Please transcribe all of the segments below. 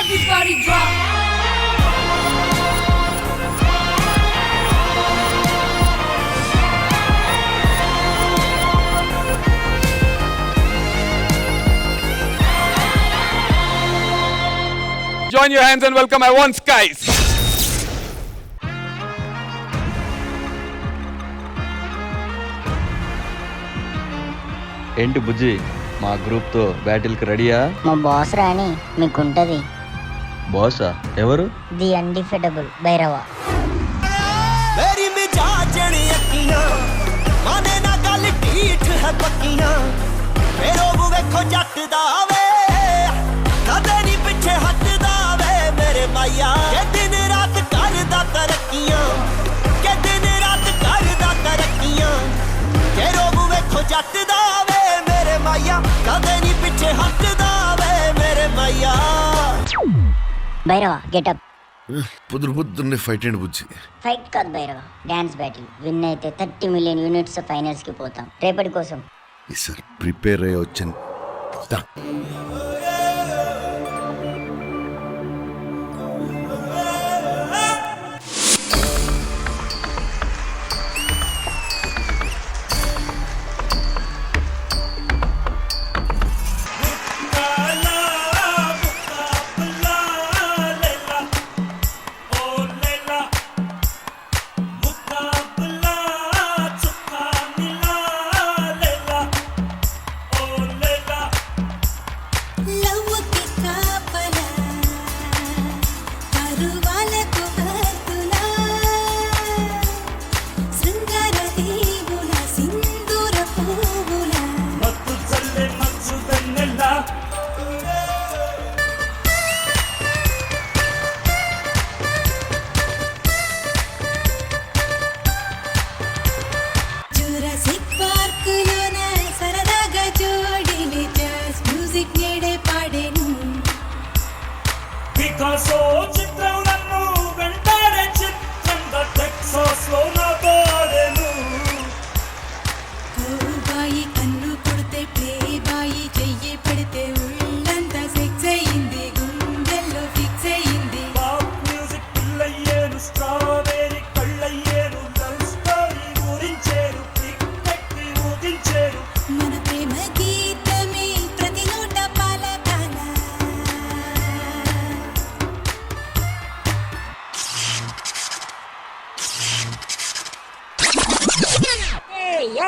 Everybody drop. Join your hands and welcome I Want Skies. ఏంటి బుజ్జి మా గ్రూప్తో బ్యాటిల్కి రెడీయా? మా బాస్ రాని మీకుంటది. బాసా? ఎవరు? ది అన్డిఫిటబుల్ భైరవ. मेरी मिजाजण अखियां माने ना गल ढीठ है पक्कियां मेरो वेखो जट दा वे कदे नी पिछे हटदा वे मेरे माया के दिन रात करदा तरक्कियां के दिन रात करदा तरक्कियां मेरो वेखो जट दा वे मेरे माया कदे नी पिछे हटदा वे मेरे माया భైరవ గెటప్. పొద్దున్నే ఫైట్ అండి బుజ్జి. ఫైట్ కాదు భైరవ, డాన్స్ బ్యాటిల్. విన్ అయితే 30 మిలియన్ యూనిట్స్ ఫైనల్స్ కి పోతాం. రేపటి కోసం ఈసారి ప్రిపేర్ అయ్యి వచ్చాను.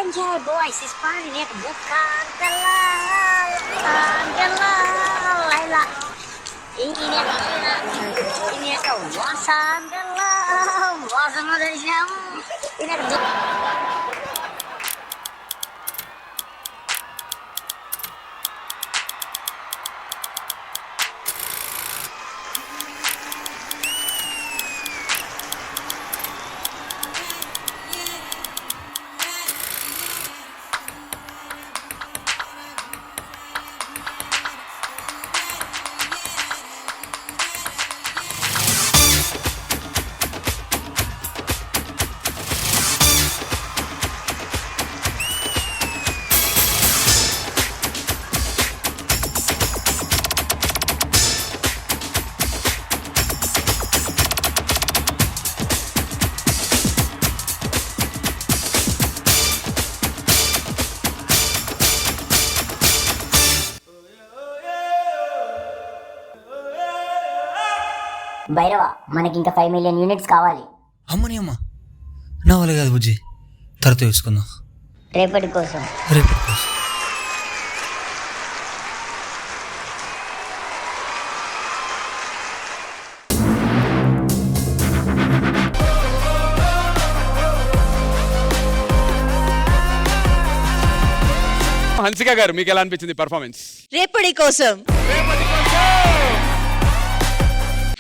Enjoy boys, it's fun net bukan gelap, Laila. Ini kau wasan gelap, wasan dari siapa? Ini Bhairava, మనకి ఇంకా 5 మిలియన్ యూనిట్స్ కావాలి. అమ్మని అమ్మ, నా వల్ల కాదు బుజ్జి, తర్వాత చూసుకుందాం. రేపటి కోసం. రేపటి కోసం. హన్సిక గారు, మీకు ఎలా అనిపించింది పర్ఫార్మెన్స్? రేపటి కోసం.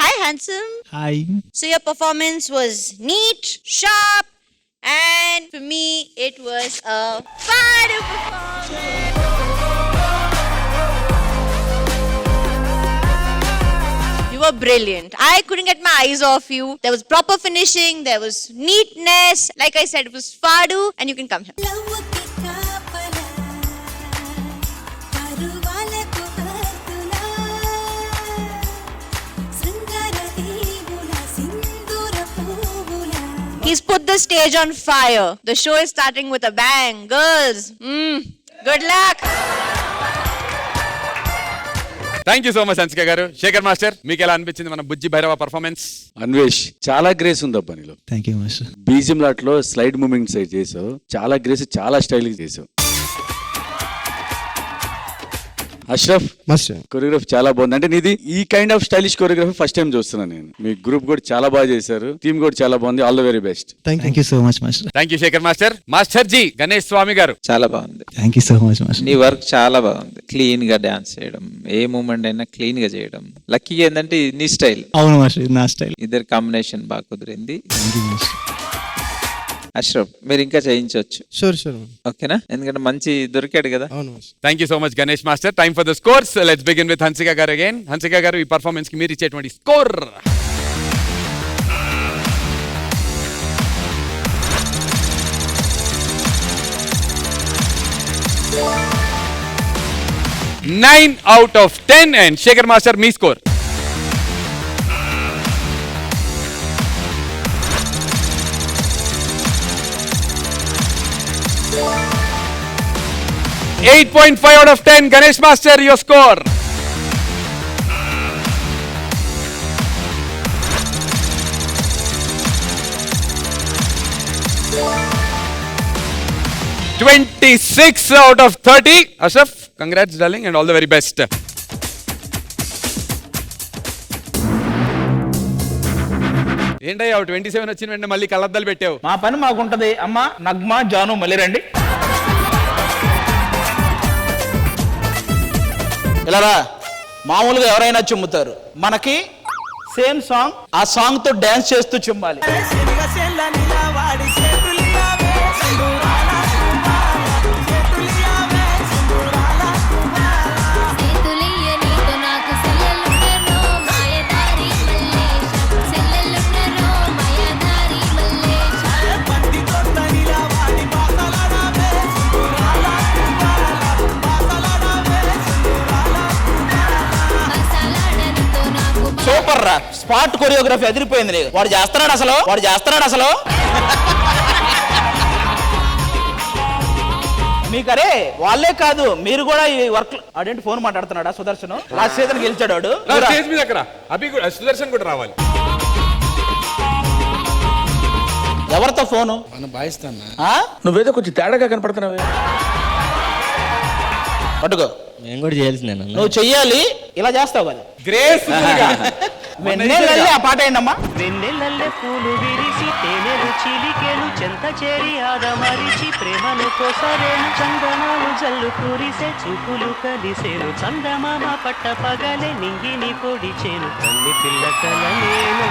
Hi handsome. Hi. So your performance was neat, sharp, and for me it was a fire performance. You were brilliant. I couldn't get my eyes off you. There was proper finishing, there was neatness. Like I said, it was Fadu, and you can come here. He's put the stage on fire. The show is starting with a bang. Girls, good luck. Thank you so much Hansika గారు. Shekhar master మీకు ఎలా అనిపించింది మన బుజ్జి Bhairava performance? Anvesh చాలా grace ఉందబ్బా నీలో. Thank you master. BGM లాట్లో slide movements చేసావు, చాలా గ్రేస్, చాలా స్టైలింగ్ చేసావు. అష్రఫ్ మాస్టర్ కొరియోగ్రఫీ చాలా బాగుంది. అంటే నీది ఈ kind of stylish choreography first time చూస్తున్నాను నేను. మీ గ్రూప్ కూడా చాలా బాగా చేశారు, టీమ్ కూడా చాలా బాగుంది. All the very best. Thank you so much master. Thank you Shekhar master. Master ji Ganesh Swami గారు, చాలా బాగుంది. Thank you so much master. నీ వర్క్ చాలా బాగుంది. క్లీన్ గా డాన్స్ చేయడం, ఏ మూమెంట్ అయినా క్లీన్ గా చేయడం. లక్కీగా ఏంటంటే ఇది నీ స్టైల్. అవును మాస్టర్, ఇది నా స్టైల్. ఇద్దరు కాంబినేషన్ బాగా కుదిరింది. Thank you master. అష్రఫ్ మీరు ఇంకా చేయించవచ్చు. షూర్ ఓకేనా? ఎందుకంటే మంచి దొరికాడు కదా. అవును. Thank you so much Ganesh master. Time for the scores. Let's begin with Hansika గారు అగైన్. హన్సిక గారు, ఈ పర్ఫార్మెన్స్ కి మీరు ఇచ్చేటువంటి score? 9 out of 10. And Shekhar master, మీ score? 8.5 out of 10. Ganesh Master, your score? 26 out of 30. Ashraf, congrats darling and all the very best. ఏంటయ్యా 27 వచ్చిన వెంటనే మళ్ళీ కళ్ళద్దాలు పెట్టావు? మా పని మాకుంటది. అమ్మ నగ్మా జాను మళ్ళీ రండి. ఇలా రా. మామూలుగా ఎవరైనా చిమ్ముతారు, మనకి సేమ్ సాంగ్, ఆ సాంగ్ తో డాన్స్ చేస్తూ చిమ్మాలి. సూపర్ రా. స్పాట్ కొరియోగ్రఫీ అదిరిపోయింది నీకు. వాడు చేస్తున్నాడు అసలు మీకరే వాళ్ళే కాదు, మీరు కూడా ఈ వర్క్. అదేంటి ఫోన్ మాట్లాడుతున్నాడా సుదర్శన్? లాస్ట్ సీజన్ గెలిచాడు వాడు. స్టేజ్ మీద అక్కడ అభి కూడా, సుదర్శన్ కూడా రావాలి. ఎవరితో ఫోను? నువ్వేదో కొంచెం తేడాగా కనపడుతున్నావే. పట్టుకో. నేను కూడా చేయాల్సిందేనా? నువ్వు చెయ్యాలి. ఇలా చేస్తావు కదా. గ్రేస్ వెన్నెలల్లే ఆ పాట ఏంటమ్మా? వెన్నెలల్లే పూలు విరిసి తేనెలు చిలికెలు చెంత చేరి ఆదమరిచి ప్రేమను కోసరేను చందనాలు జల్లు కురిసే చూపులు కలిసేను చందమామ పట్ట పగలే నింగిని పొడిచేను తల్లి పిల్ల కలలేను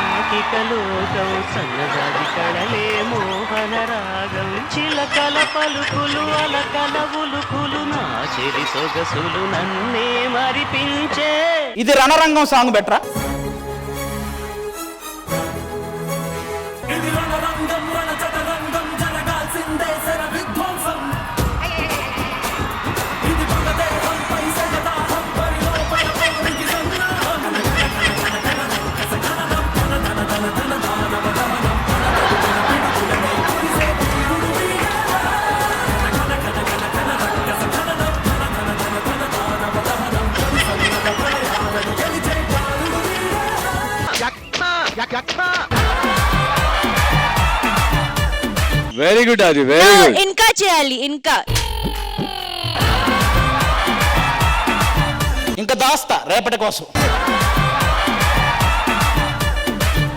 లోకం సన్నజాజి కళలే మోహన రాగం చిలకల పలుకులు అలకల ఉలుకులు నా చెరి సొగసులు నన్నే మరిపించే. ఇది రణరంగం సాంగ్ బెటరా? వెరీ గుడ్ అది, వెరీ గుడ్. ఇంకా చేయాలి, ఇంకా దాస్తా రేపటి కోసం.